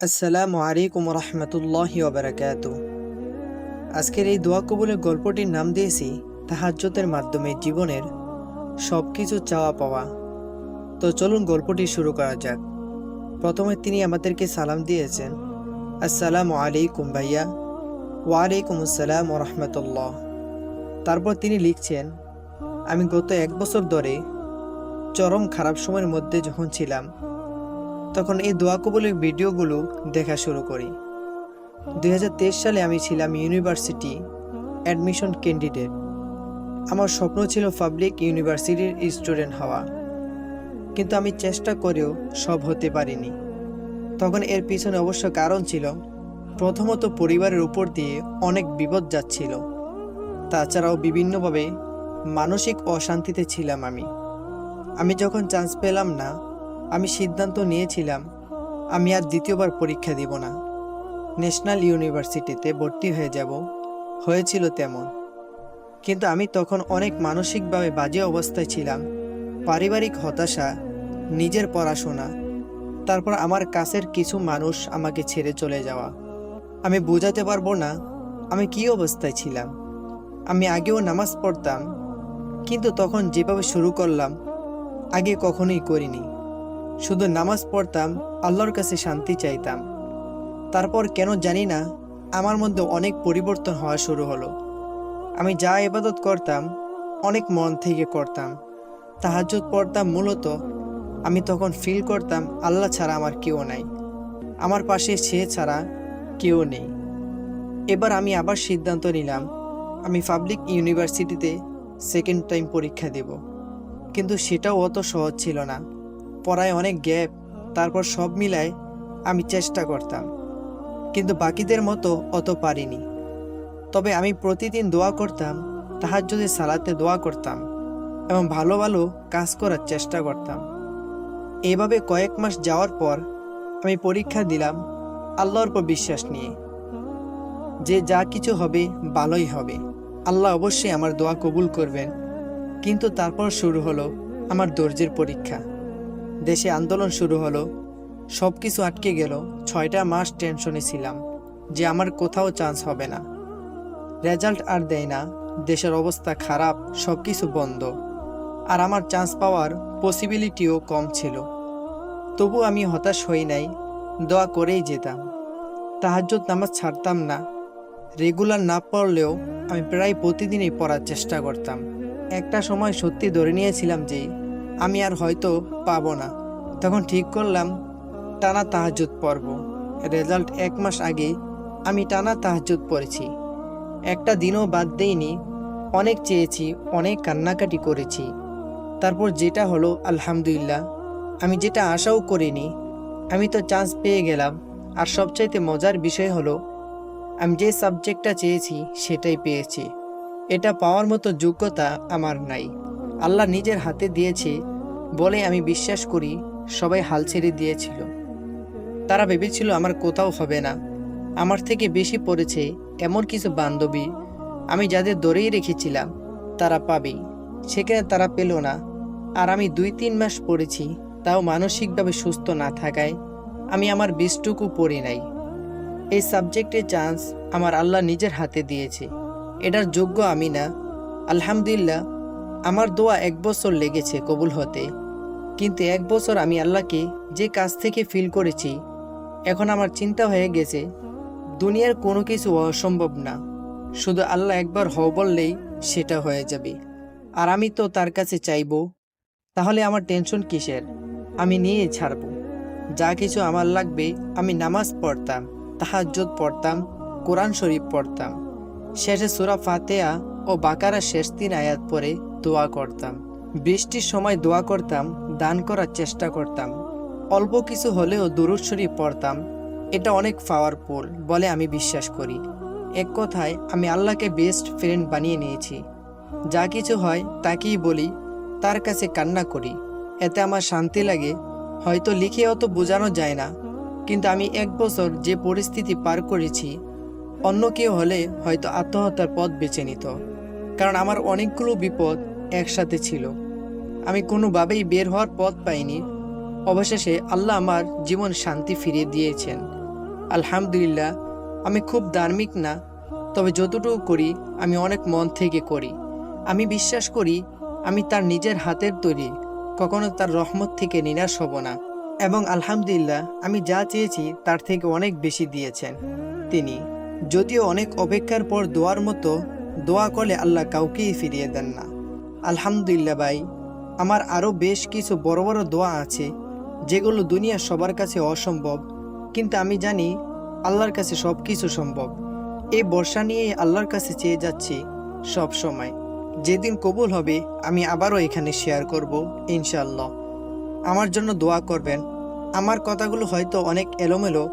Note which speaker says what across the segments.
Speaker 1: আসসালামু আলাইকুম রহমতুল্লাহি ওবারাকাতু। আজকের এই দোয়া কবুলের গল্পটির নাম দিয়েছি তাহাজ্জুদের মাধ্যমে জীবনের সব কিছু চাওয়া পাওয়া। তো চলুন গল্পটি শুরু করা যাক। প্রথমে তিনি আমাদেরকে সালাম দিয়েছেন, আসসালামু আলাইকুম ভাইয়া। ওয়ালাইকুম আসসালাম ও রহমতুল্লাহ। তারপর তিনি লিখছেন, আমি গত 1 বছর ধরে চরম খারাপ সময়ের মধ্যে যখন ছিলাম, তখন এই দোয়া কবুলের ভিডিওগুলো দেখা শুরু করি। 2023 সালে আমি ছিলাম ইউনিভার্সিটি অ্যাডমিশন ক্যান্ডিডেট। আমার স্বপ্ন ছিল পাবলিক ইউনিভার্সিটির স্টুডেন্ট হওয়া, কিন্তু আমি চেষ্টা করেও সব হতে পারিনি। তখন এর পিছনে অবশ্য কারণ ছিল, প্রথমত পরিবারের উপর দিয়ে অনেক বিপদ যাচ্ছিল, তাছাড়াও বিভিন্নভাবে মানসিক অশান্তিতে ছিলাম আমি যখন চান্স পেলাম না, আমি সিদ্ধান্ত নিয়েছিলাম আমি আর দ্বিতীয়বার পরীক্ষা দিব না, ন্যাশনাল ইউনিভার্সিটিতে ভর্তি হয়ে যাব। হয়েছিল তেমন, কিন্তু আমি তখন অনেক মানসিকভাবে বাজে অবস্থায় ছিলাম। পারিবারিক হতাশা, নিজের পড়াশোনা, তারপর আমার কাছের কিছু মানুষ আমাকে ছেড়ে চলে যাওয়া। আমি বোঝাতে পারবো না আমি কী অবস্থায় ছিলাম। আমি আগেও নামাজ পড়তাম, কিন্তু তখন যেভাবে শুরু করলাম আগে কখনোই করিনি। শুধু নামাজ পড়তাম, আল্লাহর কাছে শান্তি চাইতাম। তারপর কেন জানি না আমার মধ্যে অনেক পরিবর্তন হওয়া শুরু হলো। আমি যা ইবাদত করতাম অনেক মন থেকে করতাম। তাহাজ্জুদ পড়তাম মূলত আমি তখন ফিল করতাম আল্লাহ ছাড়া আমার কেউ নাই, আমার পাশে সে ছাড়া কেউ নেই। এবার আমি আবার সিদ্ধান্ত নিলাম আমি পাবলিক ইউনিভার্সিটিতে সেকেন্ড টাইম পরীক্ষা দেব। কিন্তু সেটাও অত সহজ ছিল না, পড়ায় অনেক গ্যাপ। তারপর সব মিলায় আমি চেষ্টা করতাম, কিন্তু বাকিদের মতো অত পারিনি। তবে আমি প্রতিদিন দোয়া করতাম, তাহাজ্জুদের সালাতে দোয়া করতাম এবং ভালো ভালো কাজ করার চেষ্টা করতাম। এভাবে কয়েক মাস যাওয়ার পর আমি পরীক্ষা দিলাম আল্লাহর উপর বিশ্বাস নিয়ে, যে যা কিছু হবে ভালোই হবে, আল্লাহ অবশ্যই আমার দোয়া কবুল করবেন। কিন্তু তারপর শুরু হলো আমার ধৈর্যের পরীক্ষা। দেশে আন্দোলন শুরু হলো, সব কিছু আটকে গেল। 6টা মাস টেনশনে ছিলাম যে আমার কোথাও চান্স হবে না, রেজাল্ট আর দেয় না, দেশের অবস্থা খারাপ, সব কিছু বন্ধ, আর আমার চান্স পাওয়ার পসিবিলিটিও কম ছিল। তবু আমি হতাশ হই নাই, দোয়া করেই যেতাম। তাহাজ্জুদ নামাজ ছাড়তাম না, রেগুলার না পড়লেও আমি প্রায় প্রতিদিনই পড়ার চেষ্টা করতাম। একটা সময় সত্যি ধরে নিয়েছিলাম যে আমি আর হয়তো পাবো না। তখন ঠিক করলাম টানা তাহাজ্জুদ পড়ব। রেজাল্ট 1 মাস আগে আমি টানা তাহাজ্জুদ পড়েছি, একটা দিনও বাদ দেইনি। অনেক চেয়েছি, অনেক কান্নাকাটি করেছি। তারপর যেটা হলো আলহামদুলিল্লাহ, আমি যেটা আশাও করিনি, আমি তো চান্স পেয়ে গেলাম। আর সবচাইতে মজার বিষয় হলো আমি যে সাবজেক্টটা চেয়েছি সেটাই পেয়েছি। এটা পাওয়ার মতো যোগ্যতা আমার নাই, আল্লাহ নিজের হাতে দিয়েছে বলে আমি বিশ্বাস করি। সবাই হাল ছেড়ে দিয়েছিল, তারা ভেবেছিল আমার কোথাও হবে না। আমার থেকে বেশি পড়েছে এমন কিছু বান্ধবী আমি যাদের ধরেই রেখেছিলাম তারা পাবেই, সেখানে তারা পেল না। আর আমি 2-3 মাস পড়েছি, তাও মানসিকভাবে সুস্থ না থাকায় আমি আমার বিশটুকু পড়ি নাই। এই সাবজেক্টের চান্স আমার আল্লাহ নিজের হাতে দিয়েছে, এটার যোগ্য আমি না। আলহামদুলিল্লাহ, আমার দোয়া 1 বছর লেগেছে কবুল হতে, কিন্তু 1 বছর আমি আল্লাহকে যে কাছ থেকে ফিল করেছি, এখন আমার চিন্তা হয়ে গেছে দুনিয়ার কোনো কিছু অসম্ভব না। শুধু আল্লাহ একবার হও বললেই সেটা হয়ে যাবে, আর আমি তো তার কাছে চাইবো। তাহলে আমার টেনশন কিসের? আমি নিয়ে ছাড়বো। যা কিছু আমার লাগবে, আমি নামাজ পড়তাম, তাহাজ্জুদ পড়তাম, কোরআন শরীফ পড়তাম, শেষে সূরা ফাতিহা ও বাকারার শেষ 3 আয়াত পড়ে দোয়া করতাম। বৃষ্টির সময় দোয়া করতাম, দান করার চেষ্টা করতাম, অল্প কিছু হলেও দুরূদ শরীফ পড়তাম। এটা অনেক পাওয়ারফুল বলে আমি বিশ্বাস করি। এক কথায় আমি আল্লাহকে বেস্ট ফ্রেন্ড বানিয়ে নিয়েছি। যা কিছু হয় তাকেই বলি, তার কাছে কান্না করি, এতে আমার শান্তি লাগে। হয়তো লিখে অত বোঝানো যায় না, কিন্তু আমি 1 বছর যে পরিস্থিতি পার করেছি, অন্য কেউ হলে হয়তো আত্মহত্যার পথ বেছে নিত। কারণ আমার অনেকগুলো বিপদ একসাথে ছিল, আমি কোনোভাবেই বের হওয়ার পথ পাইনি। অবশেষে আল্লাহ আমার জীবন শান্তি ফিরিয়ে দিয়েছেন। আলহামদুলিল্লাহ, আমি খুব ধার্মিক না, তবে যতটুকু করি আমি অনেক মন থেকে করি। আমি বিশ্বাস করি আমি তার নিজের হাতের তৈরি, কখনো তার রহমত থেকে নিরাশ হব না। এবং আলহামদুলিল্লাহ, আমি যা চেয়েছি তার থেকে অনেক বেশি দিয়েছেন তিনি। যদিও অনেক অপেক্ষার পর দোয়ার মতো দোয়া করলে আল্লাহ কাউকেই ফিরিয়ে দেন না। আলহামদুলিল্লাহ ভাই, আমার আরও বেশ কিছু বড় বড় দোয়া আছে যেগুলো দুনিয়ার সবার কাছে অসম্ভব, কিন্তু আমি জানি আল্লাহর কাছে সব কিছু সম্ভব। এই বর্ষা নিয়ে আল্লাহর কাছে চেয়ে যাচ্ছি সব সময়। যেদিন কবুল হবে আমি আবারও এখানে শেয়ার করব ইনশাআল্লাহ। আমার জন্য দোয়া করবেন। আমার কথাগুলো হয়তো অনেক এলোমেলো,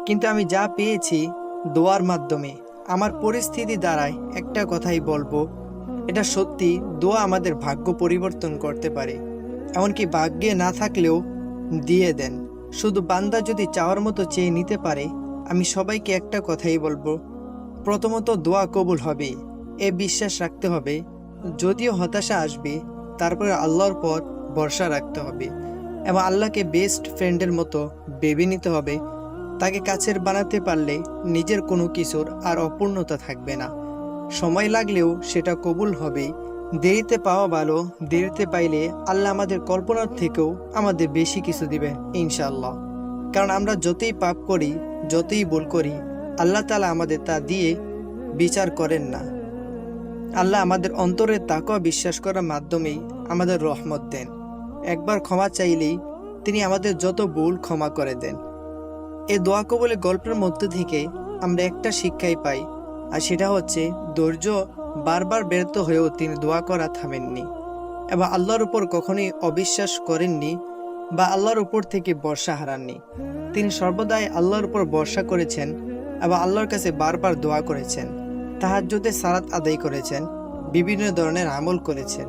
Speaker 1: কিন্তু আমি যা পেয়েছি দোয়ার মাধ্যমে আমার পরিস্থিতি দ্বারাই একটা কথাই বলবো, এটা সত্যি, দোয়া আমাদের ভাগ্য পরিবর্তন করতে পারে। এমনকি ভাগ্যে না থাকলেও দিয়ে দেন। শুধু বান্দা যদি চাওয়ার মতো চেয়ে নিতে পারে। আমি সবাইকে একটা কথাই বলবো, প্রথমত দোয়া কবুল হবে এ বিশ্বাস রাখতে হবে। যদিও হতাশা আসবে, তারপরে আল্লাহর পর ভরসা রাখতে হবে এবং আল্লাহকে বেস্ট ফ্রেন্ডের মতো ভেবে নিতে হবে। তাকে কাছের বানাতে পারলে নিজের কোনো কিছুর আর অপূর্ণতা থাকবে না। সময় লাগলেও সেটা কবুল হবে। দেরিতে পাওয়া ভালো, দেরিতে পাইলে আল্লাহ আমাদের কল্পনার থেকেও আমাদের বেশি কিছু দিবে ইনশাআল্লাহ। কারণ আমরা যতই পাপ করি, যতই ভুল করি, আল্লাহ তাআলা আমাদের তা দিয়ে বিচার করেন না। আল্লাহ আমাদের অন্তরের তাকওয়া বিশ্বাস করার মাধ্যমেই আমাদের রহমত দেন। একবার ক্ষমা চাইলেই তিনি আমাদের যত ভুল ক্ষমা করে দেন। এই দোয়া কবুলের গল্পের মধ্যে থেকে আমরা একটা শিক্ষাই পাই, আর সেটা হচ্ছে ধৈর্য। বারবার ব্যর্থ হয়েও তিনি দোয়া করা থামেননি এবং আল্লাহর উপর কখনোই অবিশ্বাস করেননি বা আল্লাহর উপর থেকে ভরসা হারাননি। তিনি সর্বদাই আল্লাহর উপর ভরসা করেছেন এবং আল্লাহর কাছে বারবার দোয়া করেছেন। তাহাজ্জুদে সালাত আদায় করেছেন, বিভিন্ন ধরনের আমল করেছেন।